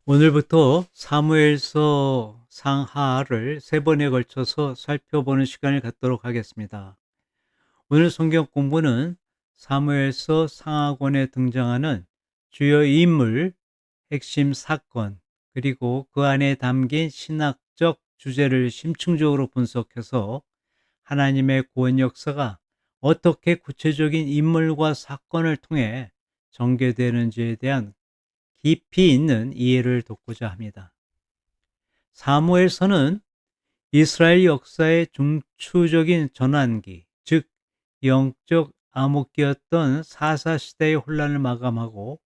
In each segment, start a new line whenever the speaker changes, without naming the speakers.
오늘부터 사무엘서 상하를 세 번에 걸쳐서 살펴보는 시간을 갖도록 하겠습니다. 오늘 성경 공부는 사무엘서 상하권에 등장하는 주요 인물, 핵심 사건, 그리고 그 안에 담긴 신학적 주제를 심층적으로 분석해서 하나님의 구원 역사가 어떻게 구체적인 인물과 사건을 통해 전개되는지에 대한 깊이 있는 이해를 돕고자 합니다. 사무엘서는 이스라엘 역사의 중추적인 전환기, 즉 영적 암흑기였던 사사 시대의 혼란을 마감하고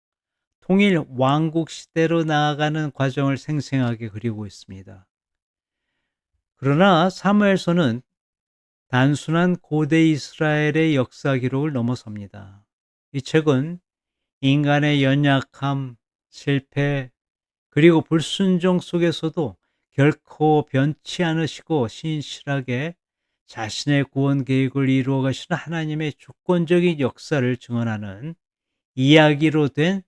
통일 왕국 시대로 나아가는 과정을 생생하게 그리고 있습니다. 그러나 사무엘서는 단순한 고대 이스라엘의 역사 기록을 넘어섭니다. 이 책은 인간의 연약함, 실패, 그리고 불순종 속에서도 결코 변치 않으시고 신실하게 자신의 구원 계획을 이루어 가시는 하나님의 주권적인 역사를 증언하는 이야기로 된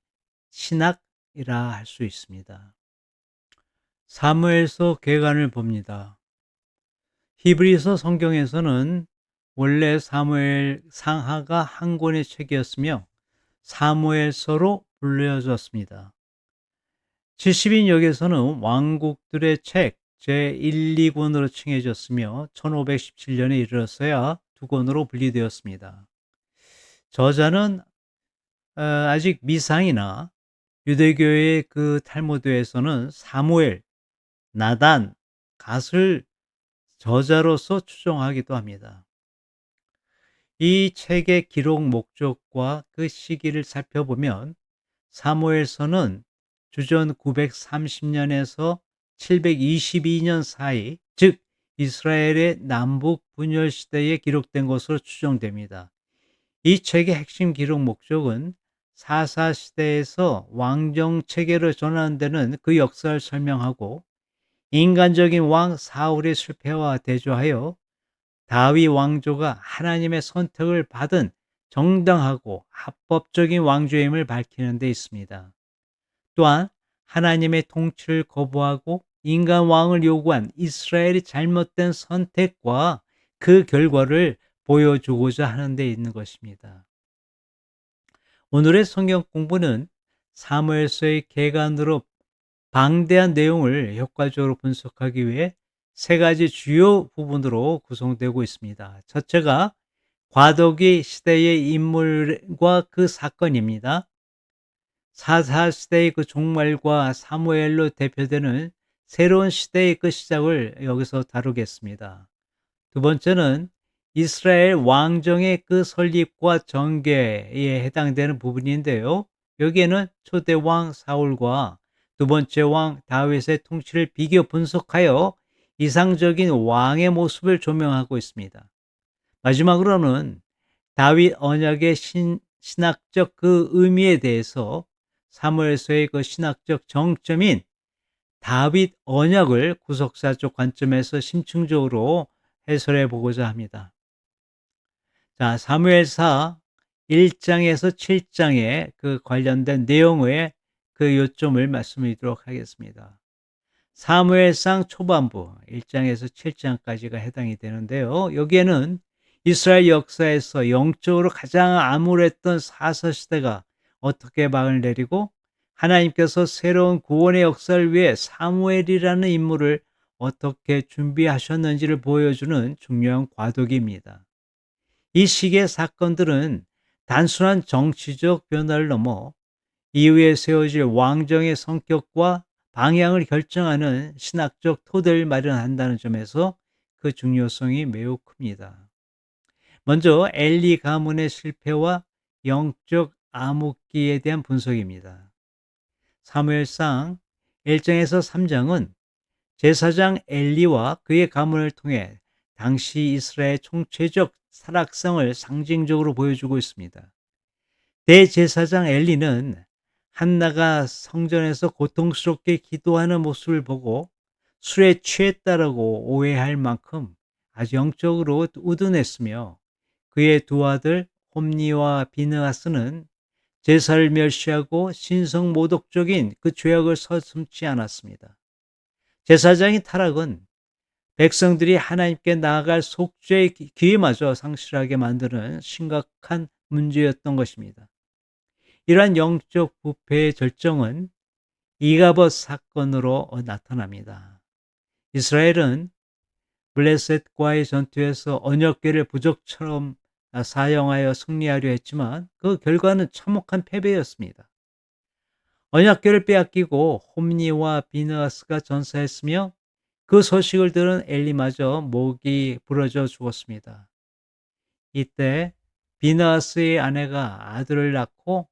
신학이라 할 수 있습니다. 사무엘서 계관을 봅니다. 히브리서 성경에서는 원래 사무엘 상하가 한 권의 책이었으며 사무엘서로 불려졌습니다. 70인역에서는 왕국들의 책 제1, 2권으로 칭해졌으며 1517년에 이르러서야 두 권으로 분리되었습니다. 저자는 아직 미상이나 유대교의 그 탈무드에서는 사무엘, 나단, 갓을 저자로서 추정하기도 합니다. 이 책의 기록 목적과 그 시기를 살펴보면 사무엘서는 주전 930년에서 722년 사이, 즉 이스라엘의 남북 분열 시대에 기록된 것으로 추정됩니다. 이 책의 핵심 기록 목적은 사사 시대에서 왕정 체계로 전환되는 그 역사를 설명하고 인간적인 왕 사울의 실패와 대조하여 다윗 왕조가 하나님의 선택을 받은 정당하고 합법적인 왕조임을 밝히는 데 있습니다. 또한 하나님의 통치를 거부하고 인간 왕을 요구한 이스라엘의 잘못된 선택과 그 결과를 보여주고자 하는 데 있는 것입니다. 오늘의 성경 공부는 사무엘서의 개관으로 방대한 내용을 효과적으로 분석하기 위해 세 가지 주요 부분으로 구성되고 있습니다. 첫째가 과도기 시대의 인물과 그 사건입니다. 사사 시대의 그 종말과 사무엘로 대표되는 새로운 시대의 그 시작을 여기서 다루겠습니다. 두 번째는 이스라엘 왕정의 그 설립과 전개에 해당되는 부분인데요. 여기에는 초대 왕 사울과 두 번째 왕 다윗의 통치를 비교 분석하여 이상적인 왕의 모습을 조명하고 있습니다. 마지막으로는 다윗 언약의 신학적 그 의미에 대해서 사무엘서의 그 신학적 정점인 다윗 언약을 구속사적 관점에서 심층적으로 해설해 보고자 합니다. 자, 사무엘사 1장에서 7장에 그 관련된 내용의 그 요점을 말씀드리도록 하겠습니다. 사무엘상 초반부 1장에서 7장까지가 해당이 되는데요. 여기에는 이스라엘 역사에서 영적으로 가장 암울했던 사사시대가 어떻게 막을 내리고 하나님께서 새로운 구원의 역사를 위해 사무엘이라는 인물을 어떻게 준비하셨는지를 보여주는 중요한 과도기입니다. 이 시기의 사건들은 단순한 정치적 변화를 넘어 이후에 세워질 왕정의 성격과 방향을 결정하는 신학적 토대를 마련한다는 점에서 그 중요성이 매우 큽니다. 먼저 엘리 가문의 실패와 영적 암흑기에 대한 분석입니다. 사무엘상 1장에서 3장은 제사장 엘리와 그의 가문을 통해 당시 이스라엘 총체적 타락성을 상징적으로 보여주고 있습니다. 대제사장 엘리는 한나가 성전에서 고통스럽게 기도하는 모습을 보고 술에 취했다라고 오해할 만큼 아주 영적으로 우둔했으며 그의 두 아들 홈니와 비느하스는 제사를 멸시하고 신성 모독적인 그 죄악을 서슴지 않았습니다. 제사장의 타락은 백성들이 하나님께 나아갈 속죄의 기회마저 상실하게 만드는 심각한 문제였던 것입니다. 이러한 영적 부패의 절정은 이가봇 사건으로 나타납니다. 이스라엘은 블레셋과의 전투에서 언약궤를 부적처럼 사용하여 승리하려 했지만 그 결과는 참혹한 패배였습니다. 언약궤를 빼앗기고 홈니와 비느하스가 전사했으며 그 소식을 들은 엘리마저 목이 부러져 죽었습니다. 이때 비느하스의 아내가 아들을 낳고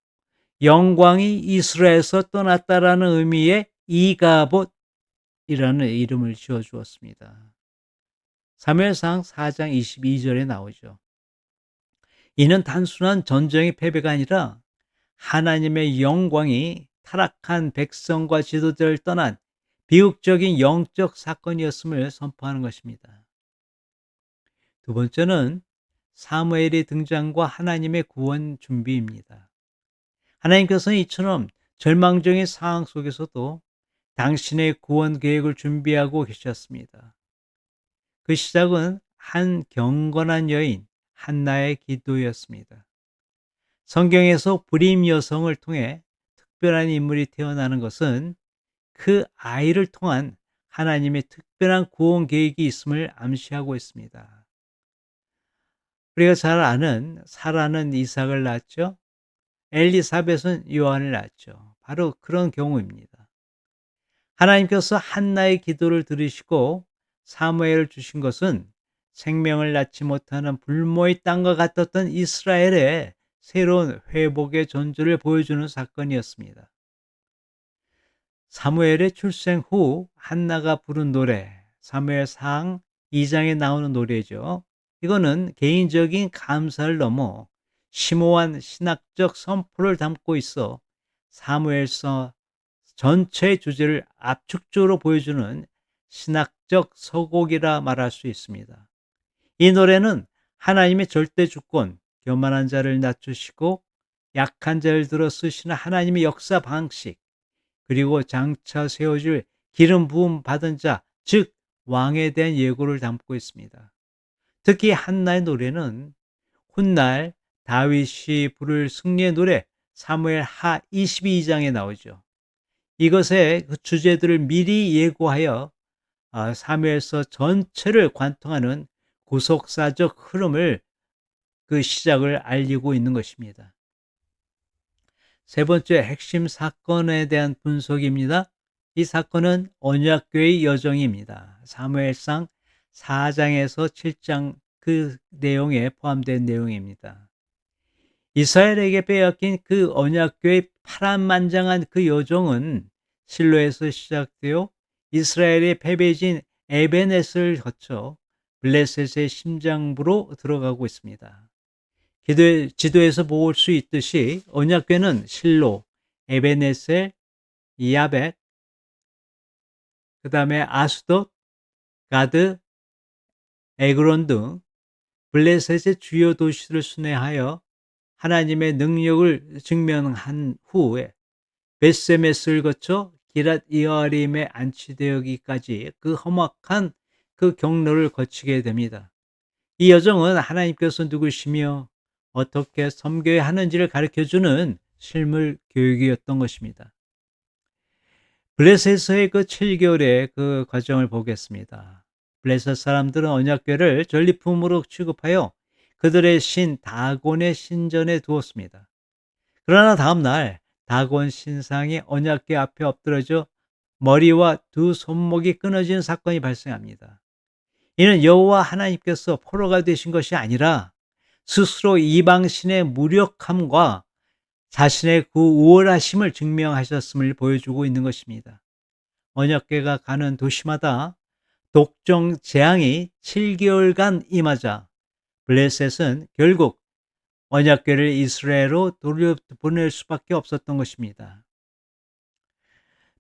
영광이 이스라엘에서 떠났다라는 의미의 이가봇이라는 이름을 지어 주었습니다. 사무엘상 4장 22절에 나오죠. 이는 단순한 전쟁의 패배가 아니라 하나님의 영광이 타락한 백성과 지도자를 떠난 비극적인 영적 사건이었음을 선포하는 것입니다. 두 번째는 사무엘의 등장과 하나님의 구원 준비입니다. 하나님께서는 이처럼 절망적인 상황 속에서도 당신의 구원 계획을 준비하고 계셨습니다. 그 시작은 한 경건한 여인 한나의 기도였습니다. 성경에서 불임 여성을 통해 특별한 인물이 태어나는 것은 그 아이를 통한 하나님의 특별한 구원 계획이 있음을 암시하고 있습니다. 우리가 잘 아는 사라는 이삭을 낳았죠. 엘리사벳은 요한을 낳았죠. 바로 그런 경우입니다. 하나님께서 한나의 기도를 들으시고 사무엘을 주신 것은 생명을 낳지 못하는 불모의 땅과 같았던 이스라엘의 새로운 회복의 존재를 보여주는 사건이었습니다. 사무엘의 출생 후 한나가 부른 노래, 사무엘상 2장에 나오는 노래죠. 이거는 개인적인 감사를 넘어 심오한 신학적 선포를 담고 있어 사무엘서 전체의 주제를 압축적으로 보여주는 신학적 서곡이라 말할 수 있습니다. 이 노래는 하나님의 절대 주권, 교만한 자를 낮추시고 약한 자를 들어 쓰시는 하나님의 역사 방식, 그리고 장차 세워질 기름 부음 받은 자, 즉 왕에 대한 예고를 담고 있습니다. 특히 한나의 노래는 훗날 다윗이 부를 승리의 노래 사무엘 하 22장에 나오죠. 이것의 그 주제들을 미리 예고하여 사무엘서 전체를 관통하는 구속사적 흐름을 그 시작을 알리고 있는 것입니다. 세 번째 핵심 사건에 대한 분석입니다. 이 사건은 언약궤의 여정입니다. 사무엘상 4장에서 7장 그 내용에 포함된 내용입니다. 이스라엘에게 빼앗긴 그 언약궤의 파란만장한 그 여정은 실로에서 시작되어 이스라엘의 패배진 에베넷을 거쳐 블레셋의 심장부로 들어가고 있습니다. 지도에서 볼 수 있듯이 언약궤는 실로, 에베네셀, 야벳, 그 다음에 아스돗, 가드, 에그론 등 블레셋의 주요 도시를 순회하여 하나님의 능력을 증명한 후에 베세메스를 거쳐 기랏 이어림에 안치되기까지 그 험악한 그 경로를 거치게 됩니다. 이 여정은 하나님께서 누구시며 어떻게 섬겨야 하는지를 가르쳐주는 실물 교육이었던 것입니다. 블레셋에서의 그 7개월의 그 과정을 보겠습니다. 블레셋 사람들은 언약궤를 전리품으로 취급하여 그들의 신 다곤의 신전에 두었습니다. 그러나 다음 날 다곤 신상이 언약궤 앞에 엎드러져 머리와 두 손목이 끊어진 사건이 발생합니다. 이는 여호와 하나님께서 포로가 되신 것이 아니라 스스로 이방신의 무력함과 자신의 그 우월하심을 증명하셨음을 보여주고 있는 것입니다. 언약궤가 가는 도시마다 독종 재앙이 7개월간 임하자 블레셋은 결국 언약궤를 이스라엘로 돌려보낼 수밖에 없었던 것입니다.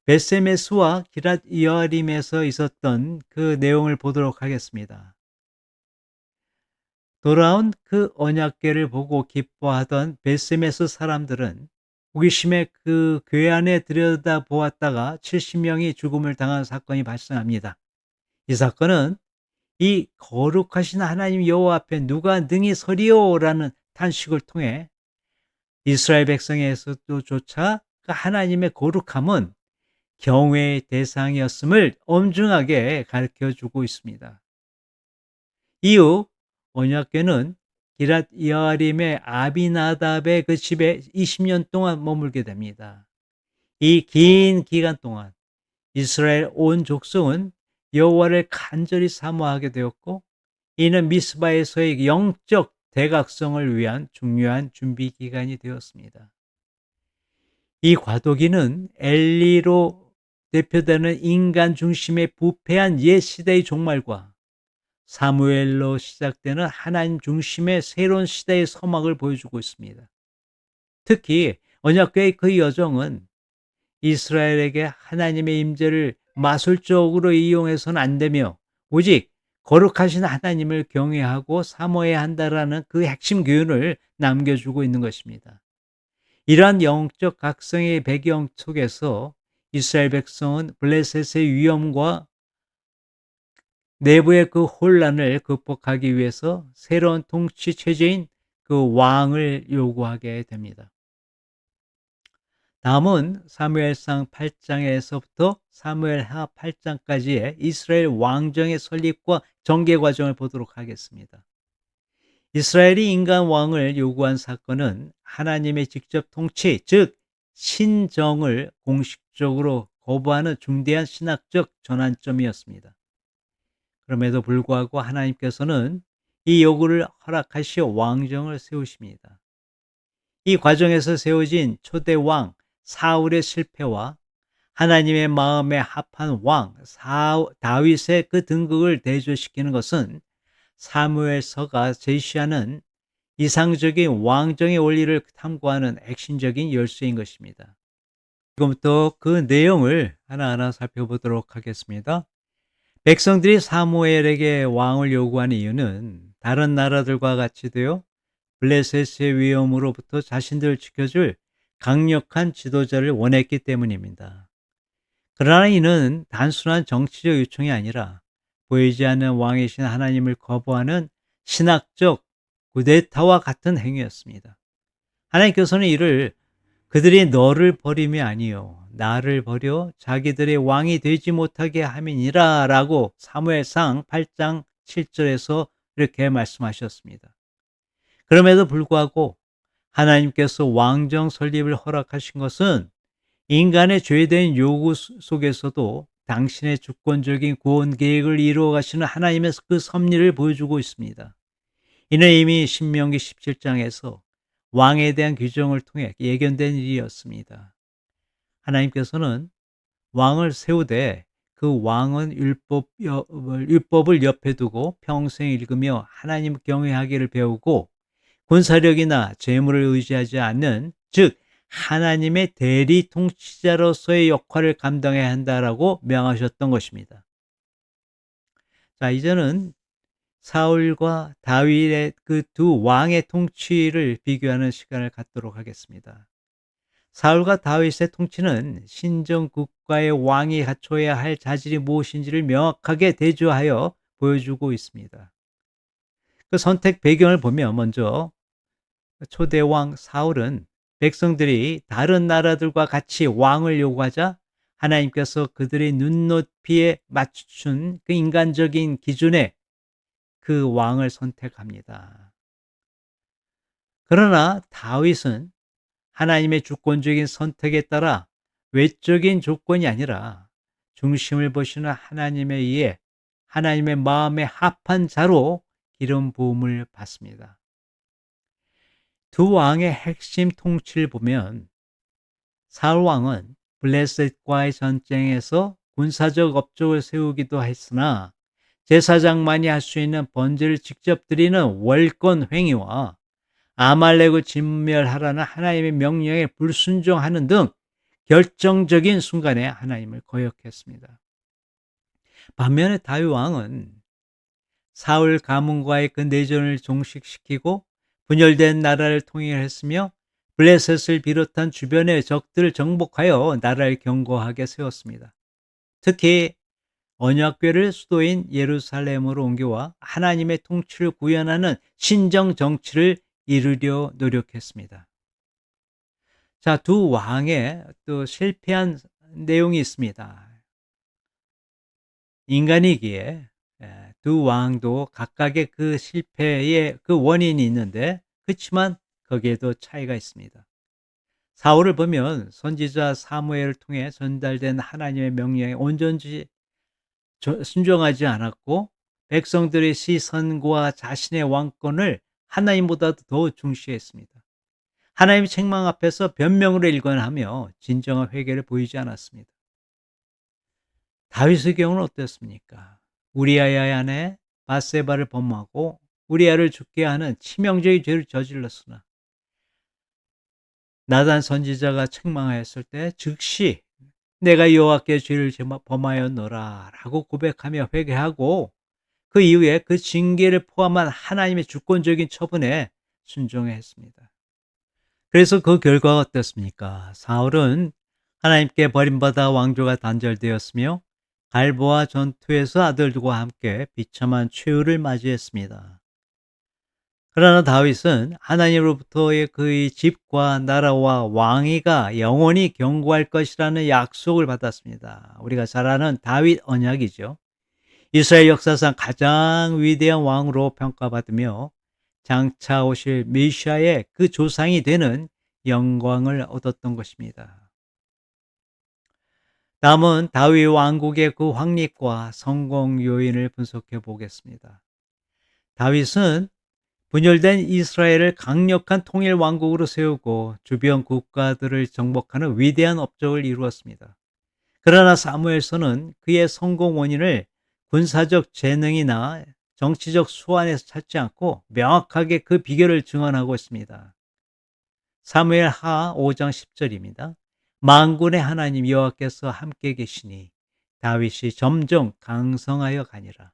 베세메스와 기랏 이어림에서 있었던 그 내용을 보도록 하겠습니다. 돌아온 그 언약궤를 보고 기뻐하던 베세메스 사람들은 호기심에 그 궤 안에 들여다보았다가 70명이 죽음을 당한 사건이 발생합니다. 이 사건은 이 거룩하신 하나님 여호와 앞에 누가 능히 서리오라는 탄식을 통해 이스라엘 백성에서조차 그 하나님의 거룩함은 경외의 대상이었음을 엄중하게 가르쳐 주고 있습니다. 이후 언약궤는 기랏 여아림의 아비나답의 그 집에 20년 동안 머물게 됩니다. 이 긴 기간 동안 이스라엘 온 족속은 여호와를 간절히 사모하게 되었고, 이는 미스바에서의 영적 대각성을 위한 중요한 준비 기간이 되었습니다. 이 과도기는 엘리로 대표되는 인간 중심의 부패한 옛 시대의 종말과 사무엘로 시작되는 하나님 중심의 새로운 시대의 서막을 보여주고 있습니다. 특히 언약궤의 그 여정은 이스라엘에게 하나님의 임재를 마술적으로 이용해서는 안 되며 오직 거룩하신 하나님을 경외하고 사모해야 한다라는 그 핵심 교훈을 남겨주고 있는 것입니다. 이러한 영적 각성의 배경 속에서 이스라엘 백성은 블레셋의 위험과 내부의 그 혼란을 극복하기 위해서 새로운 통치 체제인 그 왕을 요구하게 됩니다. 다음은 사무엘상 8장에서부터 사무엘하 8장까지의 이스라엘 왕정의 설립과 전개 과정을 보도록 하겠습니다. 이스라엘이 인간 왕을 요구한 사건은 하나님의 직접 통치, 즉 신정을 공식적으로 거부하는 중대한 신학적 전환점이었습니다. 그럼에도 불구하고 하나님께서는 이 요구를 허락하시어 왕정을 세우십니다. 이 과정에서 세워진 초대 왕 사울의 실패와 하나님의 마음에 합한 왕 다윗의 그 등극을 대조시키는 것은 사무엘서가 제시하는 이상적인 왕정의 원리를 탐구하는 핵심적인 열쇠인 것입니다. 지금부터 그 내용을 하나하나 살펴보도록 하겠습니다. 백성들이 사무엘에게 왕을 요구하는 이유는 다른 나라들과 같이 되어 블레셋의 위험으로부터 자신들을 지켜줄 강력한 지도자를 원했기 때문입니다. 그러나 이는 단순한 정치적 요청이 아니라 보이지 않는 왕이신 하나님을 거부하는 신학적 구데타와 같은 행위였습니다. 하나님께서는 이를 그들이 너를 버림이 아니요 나를 버려 자기들의 왕이 되지 못하게 함이니라 라고 사무엘상 8장 7절에서 이렇게 말씀하셨습니다. 그럼에도 불구하고 하나님께서 왕정 설립을 허락하신 것은 인간의 죄된 요구 속에서도 당신의 주권적인 구원 계획을 이루어 가시는 하나님의 그 섭리를 보여주고 있습니다. 이는 이미 신명기 17장에서 왕에 대한 규정을 통해 예견된 일이었습니다. 하나님께서는 왕을 세우되 그 왕은 율법을 옆에 두고 평생 읽으며 하나님 경외하기를 배우고 군사력이나 재물을 의지하지 않는, 즉 하나님의 대리 통치자로서의 역할을 감당해야 한다라고 명하셨던 것입니다. 자, 이제는 사울과 다윗의 그 두 왕의 통치를 비교하는 시간을 갖도록 하겠습니다. 사울과 다윗의 통치는 신정 국가의 왕이 갖춰야 할 자질이 무엇인지를 명확하게 대조하여 보여주고 있습니다. 그 선택 배경을 보면 먼저 초대왕 사울은 백성들이 다른 나라들과 같이 왕을 요구하자 하나님께서 그들의 눈높이에 맞춘 그 인간적인 기준에 그 왕을 선택합니다. 그러나 다윗은 하나님의 주권적인 선택에 따라 외적인 조건이 아니라 중심을 보시는 하나님에 의해 하나님의 마음에 합한 자로 기름 부음을 받습니다. 두 왕의 핵심 통치를 보면 사울 왕은 블레셋과의 전쟁에서 군사적 업적을 세우기도 했으나 제사장만이 할 수 있는 번제를 직접 드리는 월권 행위와 아말렉을 진멸하라는 하나님의 명령에 불순종하는 등 결정적인 순간에 하나님을 거역했습니다. 반면에 다윗 왕은 사울 가문과의 그 내전을 종식시키고 분열된 나라를 통일했으며 블레셋을 비롯한 주변의 적들을 정복하여 나라를 견고하게 세웠습니다. 특히 언약궤를 수도인 예루살렘으로 옮겨와 하나님의 통치를 구현하는 신정 정치를 이루려 노력했습니다. 자, 두 왕의 또 실패한 내용이 있습니다. 인간이기에 두 왕도 각각의 그 실패의 그 원인이 있는데, 그렇지만 거기에도 차이가 있습니다. 사울을 보면 선지자 사무엘을 통해 전달된 하나님의 명령에 온전히 순종하지 않았고, 백성들의 시선과 자신의 왕권을 하나님보다도 더 중시했습니다. 하나님의 책망 앞에서 변명으로 일관하며 진정한 회개를 보이지 않았습니다. 다윗의 경우는 어땠습니까? 우리아의 아내 바세바를 범하고 우리아를 죽게 하는 치명적인 죄를 저질렀으나 나단 선지자가 책망하였을 때 즉시 내가 여호와께 죄를 범하였노라 라고 고백하며 회개하고, 그 이후에 그 징계를 포함한 하나님의 주권적인 처분에 순종했습니다. 그래서 그 결과가 어떻습니까? 사울은 하나님께 버림받아 왕조가 단절되었으며 갈보와 전투에서 아들들과 함께 비참한 최후를 맞이했습니다. 그러나 다윗은 하나님으로부터의 그의 집과 나라와 왕위가 영원히 견고할 것이라는 약속을 받았습니다. 우리가 잘 아는 다윗 언약이죠. 이스라엘 역사상 가장 위대한 왕으로 평가받으며 장차 오실 메시아의 그 조상이 되는 영광을 얻었던 것입니다. 다음은 다윗 왕국의 그 확립과 성공 요인을 분석해 보겠습니다. 다윗은 분열된 이스라엘을 강력한 통일 왕국으로 세우고 주변 국가들을 정복하는 위대한 업적을 이루었습니다. 그러나 사무엘서는 그의 성공 원인을 군사적 재능이나 정치적 수완에서 찾지 않고 명확하게 그 비결을 증언하고 있습니다. 사무엘 하 5장 10절입니다. 만군의 하나님 여호와께서 함께 계시니 다윗이 점점 강성하여 가니라.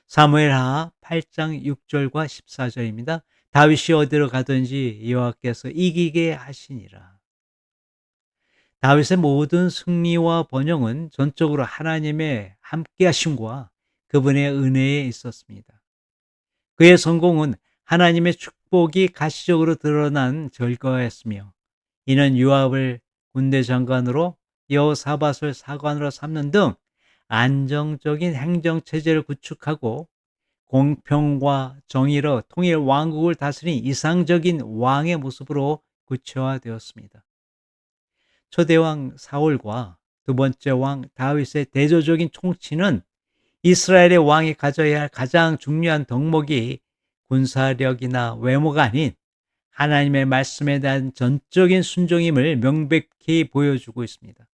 사무엘 하 8장 6절과 14절입니다. 다윗이 어디로 가든지 여호와께서 이기게 하시니라. 다윗의 모든 승리와 번영은 전적으로 하나님의 함께 하심과 그분의 은혜에 있었습니다. 그의 성공은 하나님의 축복이 가시적으로 드러난 결과였으며, 이는 요압을 군대 장관으로 여호사밧을 사관으로 삼는 등 안정적인 행정 체제를 구축하고 공평과 정의로 통일 왕국을 다스린 이상적인 왕의 모습으로 구체화되었습니다. 초대왕 사울과 두 번째 왕 다윗의 대조적인 통치는 이스라엘의 왕이 가져야 할 가장 중요한 덕목이 군사력이나 외모가 아닌 하나님의 말씀에 대한 전적인 순종임을 명백히 보여주고 있습니다.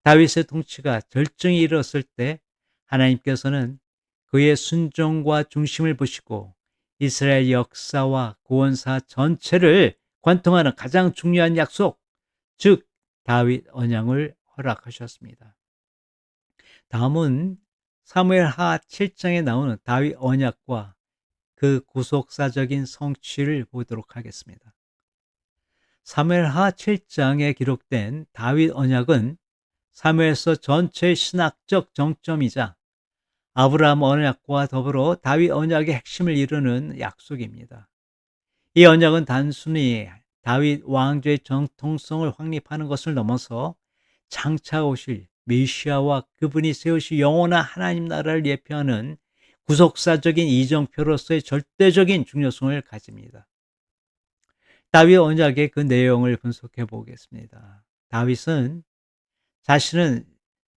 다윗의 통치가 절정에 이르렀을 때 하나님께서는 그의 순종과 중심을 보시고 이스라엘 역사와 구원사 전체를 관통하는 가장 중요한 약속, 즉 다윗 언약을 허락하셨습니다. 다음은 사무엘 하 7장에 나오는 다윗 언약과 그 구속사적인 성취를 보도록 하겠습니다. 사무엘 하 7장에 기록된 다윗 언약은 사무엘서 전체의 신학적 정점이자 아브라함 언약과 더불어 다윗 언약의 핵심을 이루는 약속입니다. 이 언약은 단순히 다윗 왕조의 정통성을 확립하는 것을 넘어서 장차 오실 메시아와 그분이 세우실 영원한 하나님 나라를 예표하는 구속사적인 이정표로서의 절대적인 중요성을 가집니다. 다윗 언약의 그 내용을 분석해 보겠습니다. 다윗은 자신은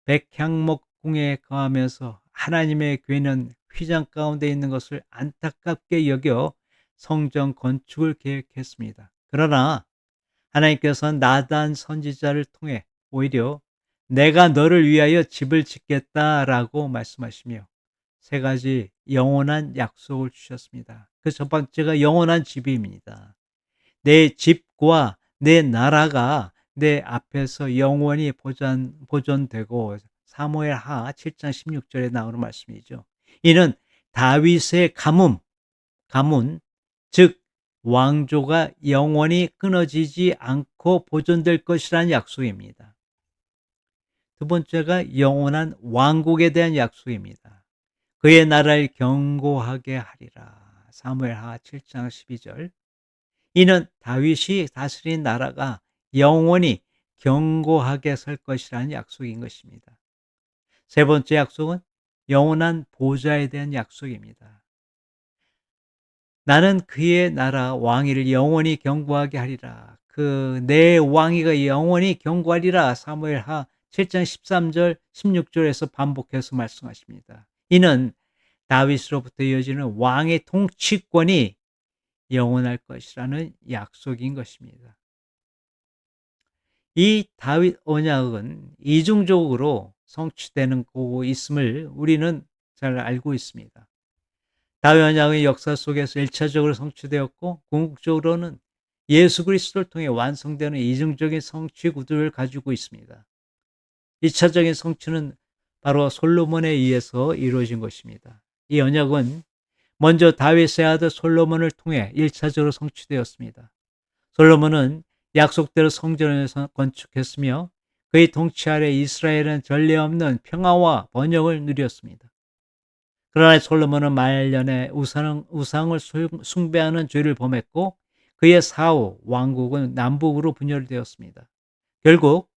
백향목궁에 거하면서 하나님의 궤는 휘장 가운데 있는 것을 안타깝게 여겨 성전 건축을 계획했습니다. 그러나 하나님께서는 나단 선지자를 통해 오히려 내가 너를 위하여 집을 짓겠다라고 말씀하시며 세 가지 영원한 약속을 주셨습니다. 그 첫 번째가 영원한 집입니다. 내 집과 내 나라가 내 앞에서 영원히 보존되고, 사무엘 하 7장 16절에 나오는 말씀이죠. 이는 다윗의 가문, 즉 왕조가 영원히 끊어지지 않고 보존될 것이라는 약속입니다. 두 번째가 영원한 왕국에 대한 약속입니다. 그의 나라를 견고하게 하리라. 사무엘하 7장 12절. 이는 다윗이 다스린 나라가 영원히 견고하게 설 것이라는 약속인 것입니다. 세 번째 약속은 영원한 보좌에 대한 약속입니다. 나는 그의 나라 왕위를 영원히 견고하게 하리라. 내 왕위가 영원히 견고하리라. 사무엘하 7장 13절 16절에서 반복해서 말씀하십니다. 이는 다윗으로부터 이어지는 왕의 통치권이 영원할 것이라는 약속인 것입니다. 이 다윗 언약은 이중적으로 성취되는 거고 있음을 우리는 잘 알고 있습니다. 다윗 언약의 역사 속에서 1차적으로 성취되었고 궁극적으로는 예수 그리스도를 통해 완성되는 이중적인 성취 구조를 가지고 있습니다. 2차적인 성취는 바로 솔로몬에 의해서 이루어진 것입니다. 이 언약은 먼저 다윗의 아들 솔로몬을 통해 1차적으로 성취되었습니다. 솔로몬은 약속대로 성전을 건축했으며 그의 통치 아래 이스라엘은 전례 없는 평화와 번영을 누렸습니다. 그러나 솔로몬은 말년에 우상을 숭배하는 죄를 범했고 그의 사후 왕국은 남북으로 분열되었습니다. 결국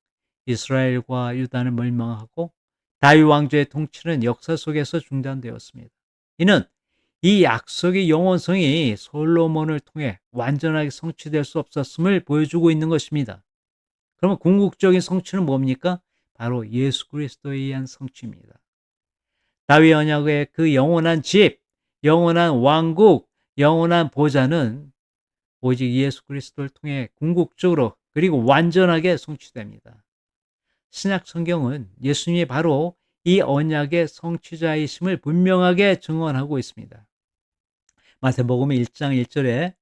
이스라엘과 유다는 멸망하고 다윗 왕조의 통치는 역사 속에서 중단되었습니다. 이는 이 약속의 영원성이 솔로몬을 통해 완전하게 성취될 수 없었음을 보여주고 있는 것입니다. 그러면 궁극적인 성취는 뭡니까? 바로 예수 그리스도에 의한 성취입니다. 다윗 언약의 그 영원한 집, 영원한 왕국, 영원한 보좌는 오직 예수 그리스도를 통해 궁극적으로 그리고 완전하게 성취됩니다. 신약 성경은 예수님이 바로 이 언약의 성취자이심을 분명하게 증언하고 있습니다. 마태복음 1장 1절에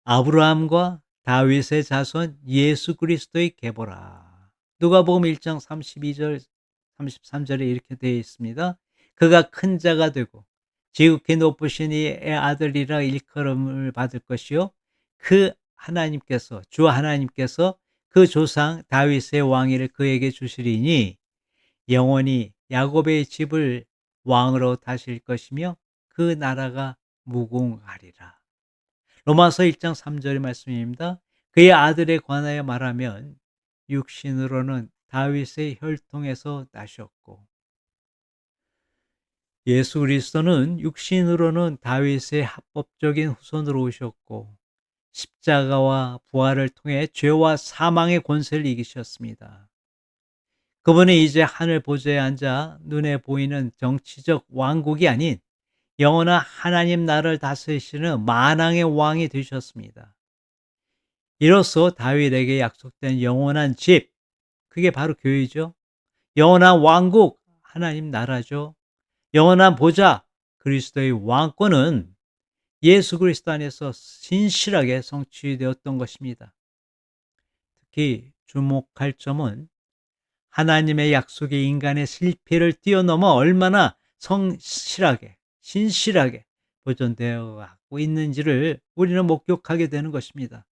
아브라함과 다윗의 자손 예수 그리스도의 계보라. 누가복음 1장 32절 33절에 이렇게 되어 있습니다. 그가 큰 자가 되고 지극히 높으신 이의 아들이라 일컬음을 받을 것이요 주 하나님께서 그 조상 다윗의 왕위를 그에게 주시리니 영원히 야곱의 집을 왕으로 다실 것이며 그 나라가 무궁하리라. 로마서 1장 3절의 말씀입니다. 그의 아들에 관하여 말하면 육신으로는 다윗의 혈통에서 나셨고 예수 그리스도는 육신으로는 다윗의 합법적인 후손으로 오셨고 십자가와 부활을 통해 죄와 사망의 권세를 이기셨습니다. 그분은 이제 하늘 보좌에 앉아 눈에 보이는 정치적 왕국이 아닌 영원한 하나님 나라를 다스리시는 만왕의 왕이 되셨습니다. 이로써 다윗에게 약속된 영원한 집, 그게 바로 교회죠. 영원한 왕국, 하나님 나라죠. 영원한 보좌, 그리스도의 왕권은 예수 그리스도 안에서 신실하게 성취되었던 것입니다. 특히 주목할 점은 하나님의 약속이 인간의 실패를 뛰어넘어 얼마나 성실하게, 신실하게 보존되어 갖고 있는지를 우리는 목격하게 되는 것입니다.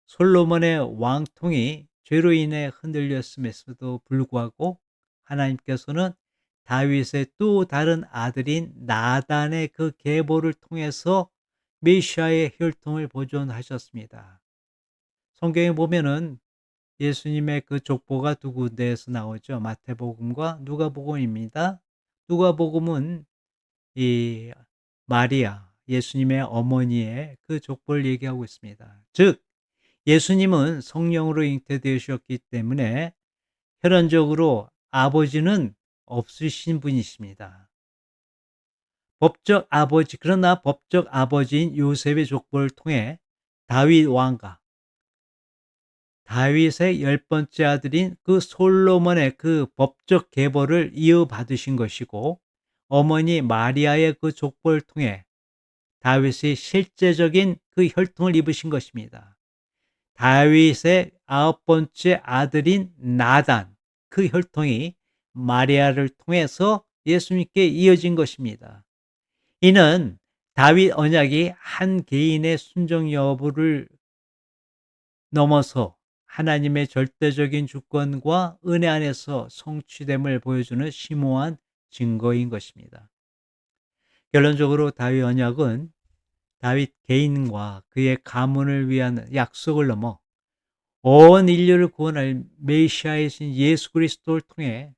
솔로몬의 왕통이 죄로 인해 흔들렸음에도 불구하고 하나님께서는 다윗의 또 다른 아들인 나단의 그 계보를 통해서 메시아의 혈통을 보존하셨습니다. 성경에 보면은 예수님의 그 족보가 두 군데에서 나오죠. 마태복음과 누가복음입니다. 누가복음은 이 마리아, 예수님의 어머니의 그 족보를 얘기하고 있습니다. 즉, 예수님은 성령으로 잉태되셨기 때문에 혈연적으로 아버지는 없으신 분이십니다. 그러나 법적 아버지인 요셉의 족보를 통해 다윗 왕과 다윗의 10번째 아들인 그 솔로몬의 그 법적 계보를 이어받으신 것이고 어머니 마리아의 그 족보를 통해 다윗의 실제적인 그 혈통을 입으신 것입니다. 다윗의 9번째 아들인 나단, 그 혈통이 마리아를 통해서 예수님께 이어진 것입니다. 이는 다윗 언약이 한 개인의 순종 여부를 넘어서 하나님의 절대적인 주권과 은혜 안에서 성취됨을 보여주는 심오한 증거인 것입니다. 결론적으로 다윗 언약은 다윗 개인과 그의 가문을 위한 약속을 넘어 온 인류를 구원할 메시아이신 예수 그리스도를 통해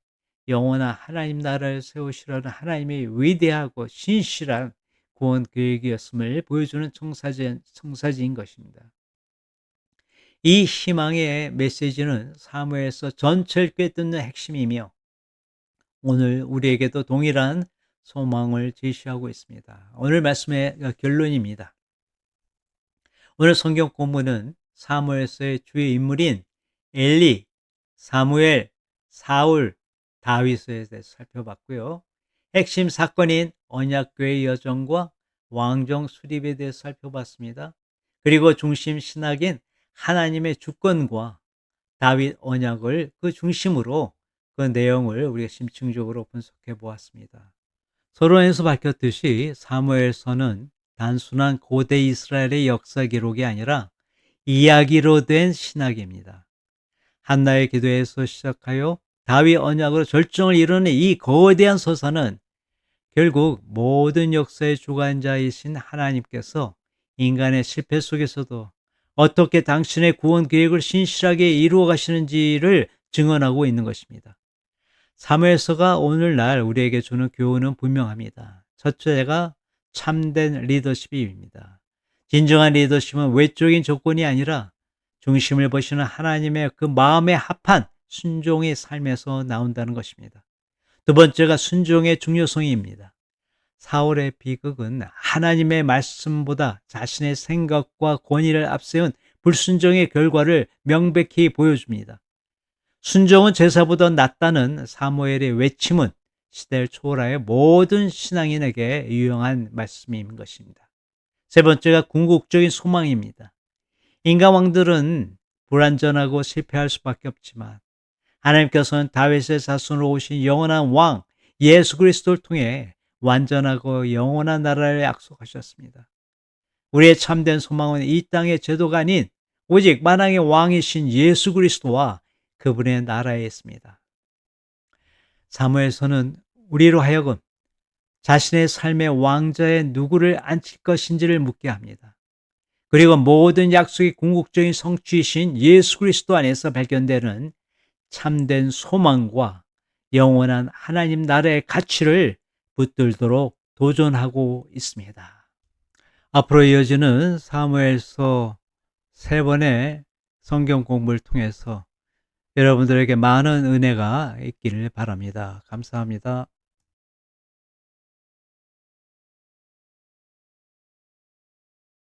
영원한 하나님 나라를 세우시라는 하나님의 위대하고 신실한 구원 계획이었음을 보여주는 청사지인 것입니다. 이 희망의 메시지는 사무엘서 전체를 꿰뚫는 핵심이며 오늘 우리에게도 동일한 소망을 제시하고 있습니다. 오늘 말씀의 결론입니다. 오늘 성경 본문은 사무엘서의 주요 인물인 엘리, 사무엘, 사울, 다윗에 대해서 살펴봤고요. 핵심 사건인 언약궤의 여정과 왕정 수립에 대해서 살펴봤습니다. 그리고 중심 신학인 하나님의 주권과 다윗 언약을 그 중심으로 그 내용을 우리가 심층적으로 분석해 보았습니다. 서론에서 밝혔듯이 사무엘서는 단순한 고대 이스라엘의 역사 기록이 아니라 이야기로 된 신학입니다. 한나의 기도에서 시작하여 다윗 언약으로 절정을 이루는 이 거대한 서사는 결국 모든 역사의 주관자이신 하나님께서 인간의 실패 속에서도 어떻게 당신의 구원 계획을 신실하게 이루어 가시는지를 증언하고 있는 것입니다. 사무엘서가 오늘날 우리에게 주는 교훈은 분명합니다. 첫째가 참된 리더십입니다. 진정한 리더십은 외적인 조건이 아니라 중심을 보시는 하나님의 그 마음에 합한 순종의 삶에서 나온다는 것입니다. 두 번째가 순종의 중요성입니다. 사울의 비극은 하나님의 말씀보다 자신의 생각과 권위를 앞세운 불순종의 결과를 명백히 보여줍니다. 순종은 제사보다 낫다는 사무엘의 외침은 시대를 초월하여 모든 신앙인에게 유용한 말씀인 것입니다. 세 번째가 궁극적인 소망입니다. 인간 왕들은 불완전하고 실패할 수밖에 없지만 하나님께서는 다윗의 자손으로 오신 영원한 왕 예수 그리스도를 통해 완전하고 영원한 나라를 약속하셨습니다. 우리의 참된 소망은 이 땅의 제도가 아닌 오직 만왕의 왕이신 예수 그리스도와 그분의 나라에 있습니다. 사무엘서는 우리로 하여금 자신의 삶의 왕자에 누구를 앉힐 것인지를 묻게 합니다. 그리고 모든 약속의 궁극적인 성취이신 예수 그리스도 안에서 발견되는 참된 소망과 영원한 하나님 나라의 가치를 붙들도록 도전하고 있습니다. 앞으로 이어지는 사무엘서 3번의 성경 공부를 통해서 여러분들에게 많은 은혜가 있기를 바랍니다. 감사합니다.